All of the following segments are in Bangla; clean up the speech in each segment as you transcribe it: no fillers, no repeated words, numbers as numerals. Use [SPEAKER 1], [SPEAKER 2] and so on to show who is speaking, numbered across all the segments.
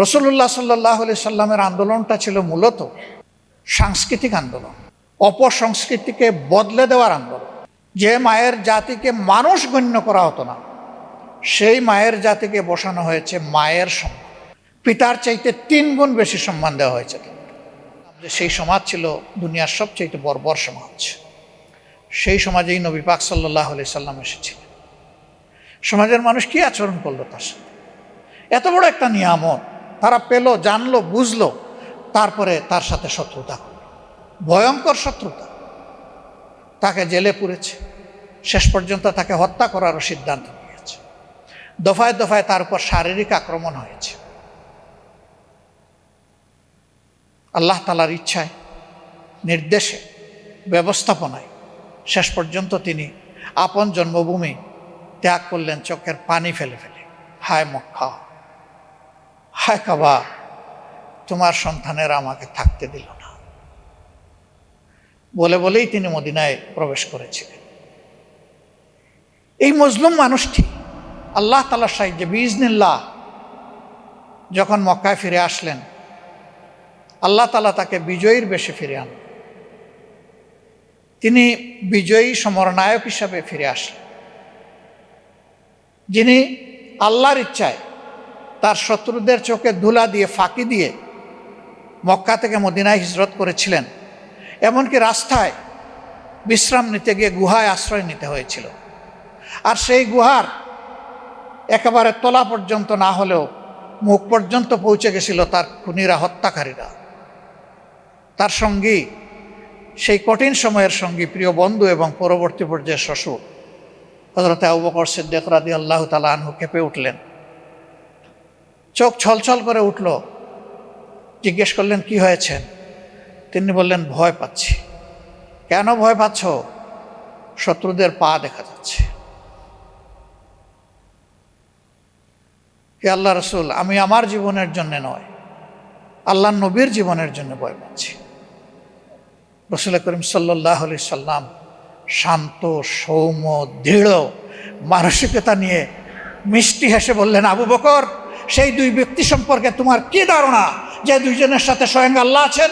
[SPEAKER 1] রাসূলুল্লাহ সাল্লাল্লাহু আলাইহি সাল্লামের আন্দোলনটা ছিল মূলত সাংস্কৃতিক আন্দোলন, অপসংস্কৃতিকে বদলে দেওয়ার আন্দোলন। যে মায়ের জাতিকে মানুষ গণ্য করা হতো না, সেই মায়ের জাতিকে বসানো হয়েছে মায়ের সম্মান, পিতার চাইতে 3 গুণ বেশি সম্মান দেওয়া হয়েছে। সেই সমাজ ছিল দুনিয়ার সবচাইতে বর্বর সমাজ। সেই সমাজেই নবী পাক সাল্লাল্লাহু আলাইহি সাল্লাম এসেছিলেন। সমাজের মানুষ কি আচরণ করলো তার সাথে? এত বড় একটা নিয়ামত তারা পেল, জানলো, বুঝলো, তারপরে তার সাথে শত্রুতা করল, ভয়ঙ্কর শত্রুতা। তাকে জেলে পুরেছে, শেষ পর্যন্ত তাকে হত্যা করারও সিদ্ধান্ত নিয়েছে। দফায় দফায় তার উপর শারীরিক আক্রমণ হয়েছে। আল্লাহ তাআলার ইচ্ছায়, নির্দেশে, ব্যবস্থাপনায় শেষ পর্যন্ত তিনি আপন জন্মভূমি ত্যাগ করলেন চোখের পানি ফেলে ফেলে। হায় মক্কা, হায় কাবা, তোমার সন্তানেরা আমাকে থাকতে দিল না বলেই তিনি মদিনায় প্রবেশ করেছিলেন। এই মজলুম মানুষটি আল্লাহ তাআলার সাহায্যে বিইজনিল্লাহ যখন মক্কায় ফিরে আসলেন, আল্লাহ তাআলা তাকে বিজয়ীর বেশে ফিরে আনলেন। তিনি বিজয়ী সমরনায়ক হিসাবে ফিরে আসলেন, যিনি আল্লাহর ইচ্ছায় তার শত্রুদের চোখে ধুলা দিয়ে, ফাঁকি দিয়ে মক্কা থেকে মদিনায় হিজরত করেছিলেন। এমনকি রাস্তায় বিশ্রাম নিতে গিয়ে গুহায় আশ্রয় নিতে হয়েছিল। আর সেই গুহার একেবারে তলা পর্যন্ত না হলেও মুখ পর্যন্ত পৌঁছে গেছিল তার খুনিরা, হত্যাকারীরা। তার সঙ্গী, সেই কঠিন সময়ের সঙ্গী, প্রিয় বন্ধু এবং পরবর্তী পর্যায়ে শ্বশুর হযরত আবু বকর সিদ্দিক রাদিয়াল্লাহু তাআলা আনহু কেঁপে উঠলেন, চোখ ছলছল করে উঠল। জিজ্ঞেস করলেন, কি হয়েছে? তিনি বললেন, ভয় পাচ্ছি। কেন ভয় পাচ্ছ? শত্রুদের পা দেখা যাচ্ছে। হে আল্লাহ রাসূল, আমি আমার জীবনের জন্য নয়, আল্লাহর নবীর জীবনের জন্য ভয় পাচ্ছি। রাসূল করিম সাল্লাল্লাহু আলাইহি সাল্লাম শান্ত, সৌম্য, দৃঢ় মানসিকতা নিয়ে মিষ্টি হেসে বললেন, আবু বকর, সেই 2 ব্যক্তি সম্পর্কে তোমার কি ধারণা যে 2 জনের সাথে স্বয়ং আল্লাহ আছেন?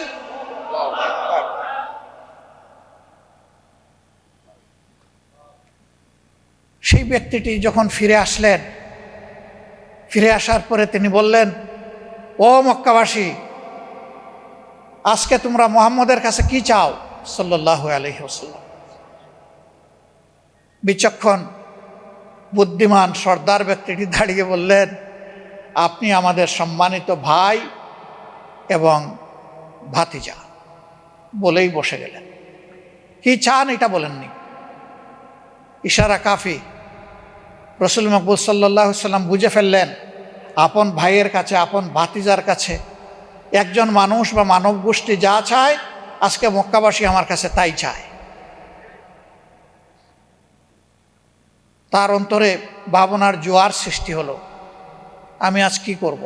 [SPEAKER 1] সেই ব্যক্তিটি যখন ফিরে আসলেন, ফিরে আসার পরে তিনি বললেন, ও মক্কাবাসী, আজকে তোমরা মুহাম্মদের কাছে কি চাও? সাল্লাল্লাহু আলাইহি ওয়াসাল্লাম। বিচক্ষণ, বুদ্ধিমান, সর্দার ব্যক্তিটি দাঁড়িয়ে বললেন, আপনি আমাদের সম্মানিত ভাই এবং ভাতিজা, বলেই বসে গেলেন। কি চান এটা বলেননি, ইশারা কাফি। রাসূল মকবুল সাল্লাল্লাহু আলাইহি সাল্লাম বুঝে ফেললেন, আপন ভাইয়ের কাছে, আপন ভাতিজার কাছে একজন মানুষ বা মানব গোষ্ঠী যা চায়, আজকে মক্কাবাসী আমার কাছে তাই চায়। তার অন্তরে ভাবনার জোয়ার সৃষ্টি হলো, আমি আজ কি করব?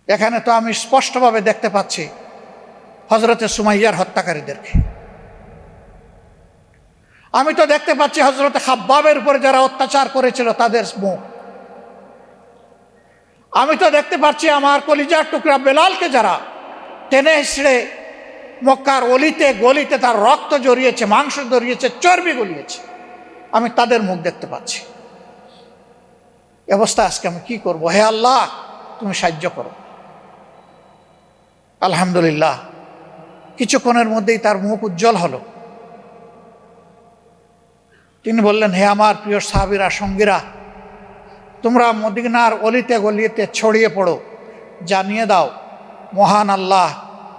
[SPEAKER 1] এখানে তো আমি স্পষ্টভাবে দেখতে পাচ্ছি হযরতে সুমাইয়ার হত্যাকারীদেরকে। আমি তো দেখতে পাচ্ছি হযরতে খাব্বাবের উপরে যারা অত্যাচার করেছিল তাদের মুখ। আমি তো দেখতে পাচ্ছি আমার কলিজার টুকরা বেলালকে যারা টেনে হিঁচড়ে মক্কার অলিতে গলিতে তার রক্ত জড়িয়েছে, মাংস জড়িয়েছে, চর্বি গলিয়েছে, আমি তাদের মুখ দেখতে পাচ্ছি। অবস্থা আজকে আমি কি করব? হে আল্লাহ, তুমি সাহায্য করো। আলহামদুলিল্লাহ, কিছুক্ষণের মধ্যেই তার মুখ উজ্জ্বল হলো। তিনি বললেন, হে আমার প্রিয় সাহাবীরা, সঙ্গীরা, তোমরা মদিনার অলিতে গলিতে ছড়িয়ে পড়ো, জানিয়ে দাও মহান আল্লাহ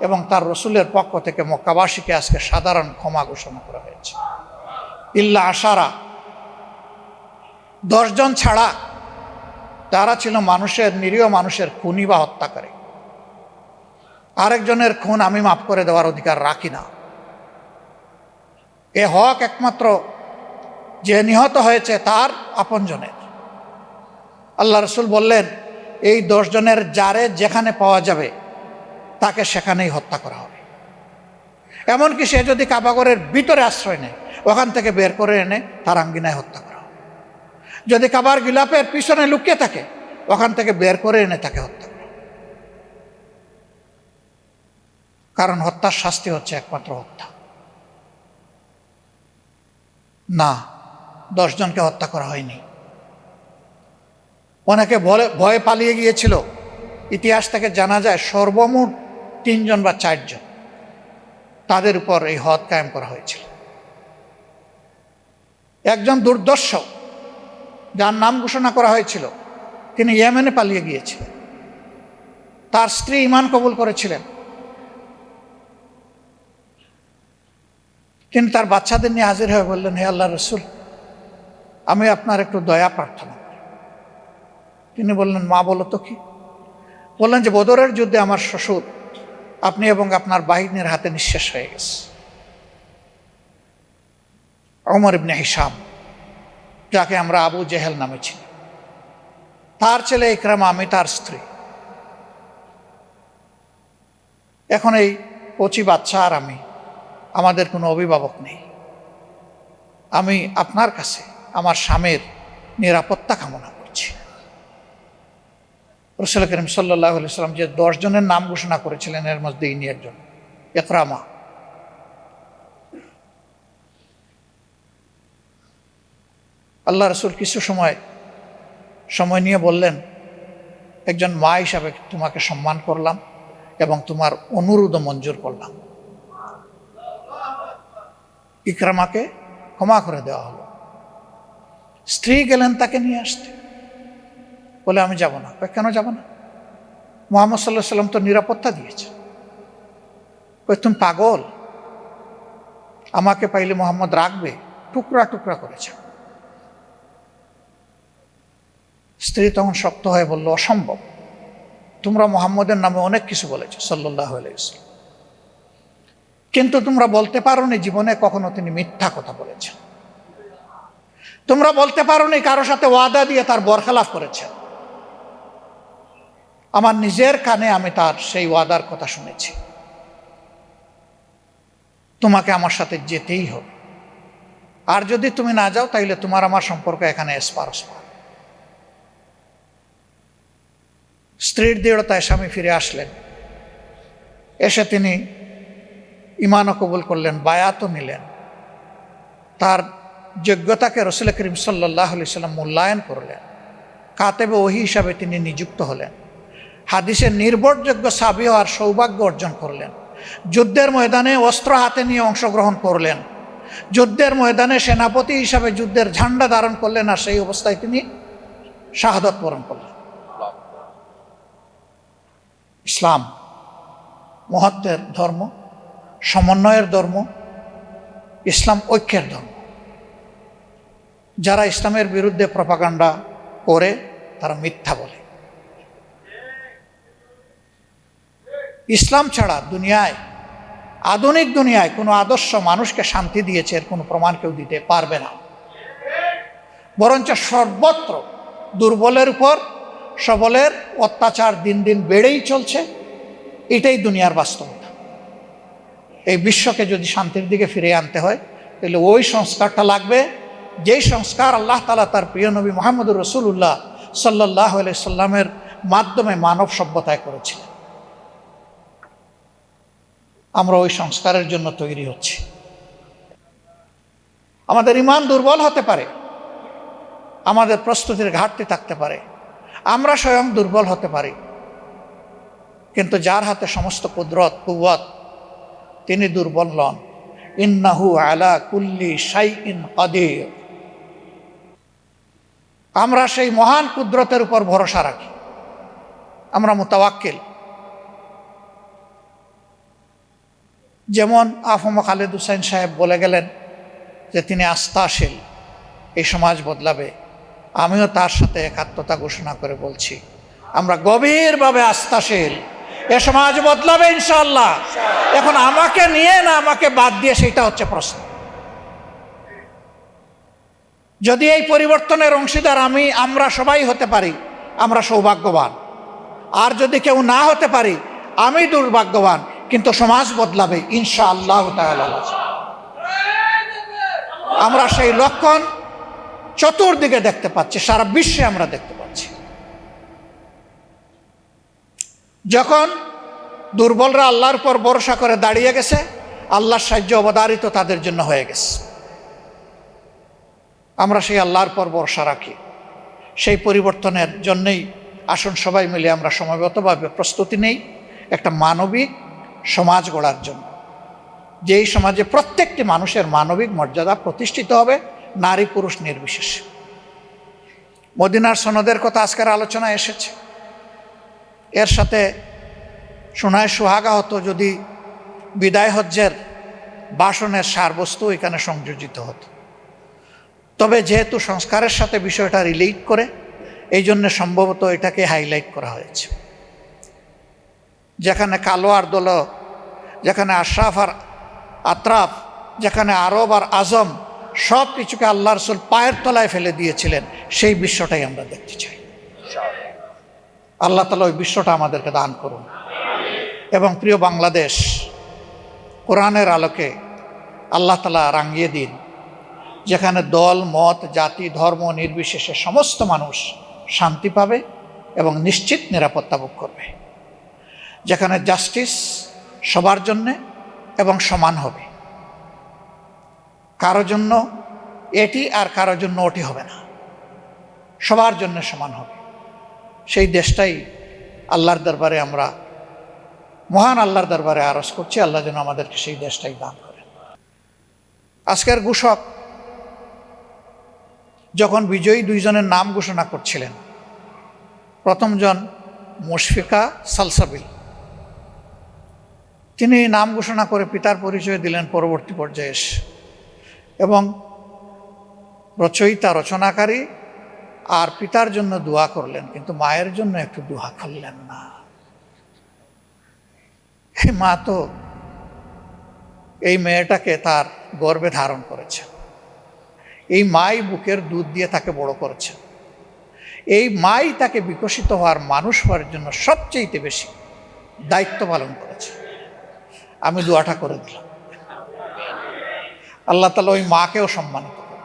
[SPEAKER 1] এবং তার রসুলের পক্ষ থেকে মক্কাবাসীকে আজকে সাধারণ ক্ষমা ঘোষণা করা হয়েছে। ইল্লা আশারা, 10 জন ছাড়া, তারা ছিল মানুষের, নিরীহ মানুষের খুনি বা হত্যাকারী। আরেকজনের খুন আমি মাফ করে দেওয়ার অধিকার রাখি না। এ হক একমাত্র যে নিহত হয়েছে তার আপনজনের। আল্লাহ রসুল বললেন, এই 10 জনের যারে যেখানে পাওয়া যাবে তাকে সেখানেই হত্যা করা হবে। এমনকি সে যদি কাবাগরের ভিতরে আশ্রয় নেয়, ওখান থেকে বের করে এনে তার আঙ্গিনায় হত্যা করা হবে। যদি কাবার গিলাপের পিছনে লুকিয়ে থাকে, ওখান থেকে বের করে এনে তাকে হত্যা করে। কারণ হত্যার শাস্তি হচ্ছে একমাত্র হত্যা। না, 10 জনকে হত্যা করা হয়নি। অনেকে ভয়ে পালিয়ে গিয়েছিল। ইতিহাস থেকে জানা যায় সর্বমোট 3 জন বা 4 জন, তাদের উপর এই হদ কায়েম করা হয়েছিল। একজন দুর্দর্শ, যার নাম ঘোষণা করা হয়েছিল, তিনি ইয়েমেনে পালিয়ে গিয়েছিলেন। তার স্ত্রী ঈমান কবুল করেছিলেন। তিনি তার বাচ্চাদের নিয়ে হাজির হয়ে বললেন, হে আল্লাহ রসুল, আমি আপনার একটু দয়া প্রার্থনা করি। তিনি বললেন, মা বলো তো কি? বললেন যে বদরের যুদ্ধে আমার শ্বশুর আপনি এবং আপনার বাহিনীর হাতে নিঃশেষ হয়ে গেছে। ওমর ইবনে হিশাম, যাকে আমরা আবু জেহেল নামে চিনি, তার ছেলে ইকরামা, আমি তার স্ত্রী। এখন এই কচি বাচ্চা আর আমি, আমাদের কোনো অভিভাবক নেই। আমি আপনার কাছে আমার স্বামীর নিরাপত্তা কামনা করছি। রাসূল করিম সাল্লাল্লাহু আলাইহি ওয়াসাল্লাম যে 10 জনের নাম ঘোষণা করেছিলেন, এর মধ্যে ইনি একজন, ইকরামা। আল্লাহ রসুল কিছু সময় নিয়ে বললেন, একজন মা হিসাবে তোমাকে সম্মান করলাম এবং তোমার অনুরোধ মঞ্জুর করলাম। ইকরামাকে ক্ষমা করে দেওয়া হলো। স্ত্রী গেলেন তাকে নিয়ে আসতে, বলে আমি যাব না। কেন যাব না? মুহাম্মদ সাল্লাল্লাহু আলাইহি ওয়াসাল্লাম তো নিরাপত্তা দিয়েছে। তুমি পাগল? আমাকে পাইলে মুহাম্মদ রাখবে? টুকরা টুকরা করেছে। স্ত্রী তখন শক্ত হয়ে বলল, অসম্ভব, তোমরা মুহাম্মদের নামে অনেক কিছু বলেছো সাল্লাল্লাহু আলাইহি ওয়াসাল্লাম, কিন্তু তোমরা বলতে পারোনি জীবনে কখনো তিনি মিথ্যা কথা বলেছেন। তোমরা বলতে পারোনি কারো সাথে ওয়াদা দিয়ে তার বরখেলাফ করেছেন। আমার নিজের কানে আমি তার সেই ওয়াদার কথা শুনেছি। তোমাকে আমার সাথে যেতেই হবে, আর যদি তুমি না যাও তাইলে তোমার আমার সম্পর্ক এখানে এসপার। স্ত্রীর দৃঢ়তায় স্বামী ফিরে আসলেন। এসে তিনি ঈমানও কবুল করলেন, বায়াতও নিলেন। তার যোগ্যতাকে রাসূল করিম সাল্লাল্লাহু আলাইহি ওয়াসাল্লাম মূল্যায়ন করলেন। কাতেবে ওহী হিসাবে তিনি নিযুক্ত হলেন। হাদিসের নির্ভরযোগ্য সাহাবী হওয়ার সৌভাগ্য অর্জন করলেন। যুদ্ধের ময়দানে অস্ত্র হাতে নিয়ে অংশগ্রহণ করলেন। যুদ্ধের ময়দানে সেনাপতি হিসাবে যুদ্ধের ঝান্ডা ধারণ করলেন, আর সেই অবস্থায় তিনি শাহাদাত বরণ করলেন। ইসলাম মহত্বের ধর্ম, সমন্বয়ের ধর্ম, ইসলাম ঐক্যের ধর্ম। যারা ইসলামের বিরুদ্ধে প্রপাগান্ডা করে তারা মিথ্যা বলে। ইসলাম ছাড়া দুনিয়ায়, আধুনিক দুনিয়ায় কোনো আদর্শ মানুষকে শান্তি দিয়েছে এর কোনো প্রমাণ কেউ দিতে পারবে না। বরঞ্চ সর্বত্র দুর্বলের উপর সবলের অত্যাচার দিন দিন বেড়েই চলছে। এটাই দুনিয়ার বাস্তবতা। এই বিশ্বকে যদি শান্তির দিকে ফিরিয়ে আনতে হয় তাহলে ওই সংস্কারটা লাগবে, যেই সংস্কার আল্লাহ তাআলা তার প্রিয় নবী মুহাম্মদুর রাসূলুল্লাহ সাল্লাল্লাহু আলাইহি সাল্লামের মাধ্যমে মানব সভ্যতায় করেছিলেন। আমরা ওই সংস্কারের জন্য তৈরি হচ্ছি। আমাদের ঈমান দুর্বল হতে পারে, আমাদের প্রস্তুতির ঘাটতি থাকতে পারে, আমরা স্বয়ং দুর্বল হতে পারি, কিন্তু যার হাতে সমস্ত কুদরত কুওয়াত তিনি দুর্বল নন। ইন্নাহু আলা কুল্লি শাইইন কাদির। আমরা সেই মহান কুদরতের উপর ভরসা রাখি, আমরা মুতাওয়াক্কিল। যেমন আফম খালেদ হুসাইন সাহেব বলে গেলেন যে তিনি আস্থাশীল, এই সমাজ বদলাবে। আমিও তার সাথে একাত্মতা ঘোষণা করে বলছি, আমরা গভীরভাবে আস্থাশীল, এ সমাজ বদলাবে ইনশাআল্লাহ। এখন আমাকে নিয়ে না আমাকে বাদ দিয়ে, সেটা হচ্ছে প্রশ্ন। যদি এই পরিবর্তনের অংশীদার আমরা সবাই হতে পারি, আমরা সৌভাগ্যবান। আর যদি কেউ না হতে পারি, আমি দুর্ভাগ্যবান। কিন্তু সমাজ বদলাবে ইনশাআল্লাহ তাআলা। আমরা সেই লক্ষণ চতুর্দিকে দেখতে পাচ্ছি, সারা বিশ্বে আমরা দেখতে পাচ্ছি। যখন দুর্বলরা আল্লাহর উপর ভরসা করে দাঁড়িয়ে গেছে, আল্লাহর সাহায্য অবধারিত তাদের জন্য হয়ে গেছে। আমরা সেই আল্লাহর উপর ভরসা রাখি। সেই পরিবর্তনের জন্যই আসুন সবাই মিলে আমরা সমবেতভাবে প্রস্তুতি নেই একটা মানবিক সমাজ গড়ার জন্য, যেই সমাজে প্রত্যেকটি মানুষের মানবিক মর্যাদা প্রতিষ্ঠিত হবে, নারী পুরুষ নির্বিশেষে। মদিনার সনদের কথা আজকের আলোচনায় এসেছে। এর সাথে শোনায় সুহাগা হতো যদি বিদায় হজ্জের ভাষণের সারবস্তু এখানে সংযোজিত হতো। তবে যেহেতু সংস্কারের সাথে বিষয়টা রিলেট করে, এই জন্য সম্ভবত এটাকে হাইলাইট করা হয়েছে। যেখানে কালো আর দল, যেখানে আশরাফ আর আতরাফ, যেখানে আরব আর আজম, সব কিছুকে আল্লাহ রসুল পায়ের তলায় ফেলে দিয়েছিলেন, সেই বিশ্বটাই আমরা দেখতে চাই। আল্লাহ তাআলা ওই বিশ্বটা আমাদেরকে দান করুন। এবং প্রিয় বাংলাদেশ, কোরআনের আলোকে আল্লাহ তাআলা রাঙিয়ে দিন, যেখানে দল মত জাতি ধর্ম নির্বিশেষে সমস্ত মানুষ শান্তি পাবে এবং নিশ্চিত নিরাপত্তা ভোগ করবে, যেখানে জাস্টিস সবার জন্যে এবং সমান হবে, কারো জন্য এটি আর কারো জন্য ওটি হবে না, সবার জন্য সমান হবে। সেই দেশটাই আল্লাহর দরবারে আমরা, মহান আল্লাহর দরবারে আরজ করছি, আল্লাহ যেন আমাদেরকে সেই দেশটাই দান করেন। আজকের ঘোষক যখন বিজয়ী দুইজনের নাম ঘোষণা করছিলেন, প্রথমজন মুশফিকা সালসাবিল, তিনি নাম ঘোষণা করে পিতার পরিচয় দিলেন পরবর্তী পর্যায়ে এসে, এবং রচয়িতা রচনাকারী আর পিতার জন্য দোয়া করলেন, কিন্তু মায়ের জন্য একটু দোয়া করলেন না। এই মা তো এই মেয়েটাকে তার গর্ভে ধারণ করেছে, এই মাই বুকের দুধ দিয়ে তাকে বড় করেছে, এই মাই তাকে বিকশিত হওয়ার মানুষ হওয়ার জন্য সবচেয়ে বেশি দায়িত্ব পালন করেছে। আমি দোয়াটা করে দিলাম, আল্লাহ তাআলা ওই মাকেও সম্মানিত করেন।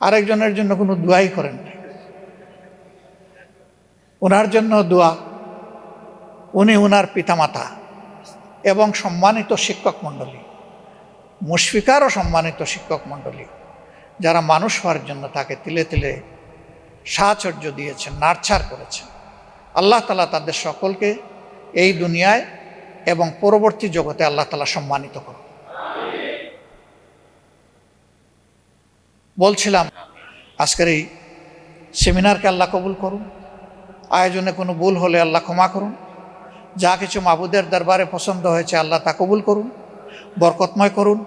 [SPEAKER 1] আরেকজনের জন্য কোনো দোয়াই করেন না, ওনার জন্য দোয়া, উনি ওনার পিতামাতা এবং সম্মানিত শিক্ষক মণ্ডলী, মুশফিকারও সম্মানিত শিক্ষক মণ্ডলী, যারা মানুষ হওয়ার জন্য তাকে তিলে তিলে সাহচর্য দিয়েছেন, নার্চার করেছেন। আল্লাহ তাআলা তাদের সকলকে এই দুনিয়ায় এবং পরবর্তী জগতে আল্লাহ তাআলা সম্মানিত করুন। বলছিলাম আজকের এই সেমিনারকে আল্লাহ কবুল করুন, আয়োজনে কোনো ভুল হলে আল্লাহ ক্ষমা করুন, যা কিছু মাবুদের দরবারে পছন্দ হয়েছে আল্লাহ তা কবুল করুন, বরকতময় করুন।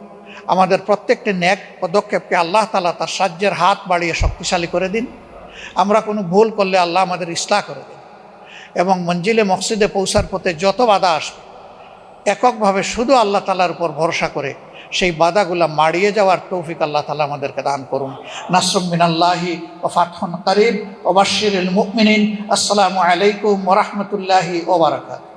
[SPEAKER 1] আমাদের প্রত্যেকটি নেক পদক্ষেপকে আল্লাহ তাআলা তার সাহায্যের হাত বাড়িয়ে শক্তিশালী করে দিন। আমরা কোনো ভুল করলে আল্লাহ আমাদের ইসলাহ করে দিন, এবং মঞ্জিলে মসজিদে পৌঁছার পথে যত বাধা আসবে এককভাবে শুধু আল্লাহ তাআলার উপর ভরসা করে সেই বাধাগুলা মাড়িয়ে যাওয়ার তৌফিক আল্লাহ তাআলা আমাদেরকে দান করুন। নাসরুম মিনাল্লাহি ওয়া ফাতহুন করিব ওয়া বাশশিরিল মুমিনিন। আসসালামু আলাইকুম ওয়া রাহমাতুল্লাহি ওয়া বারাকাতুহু।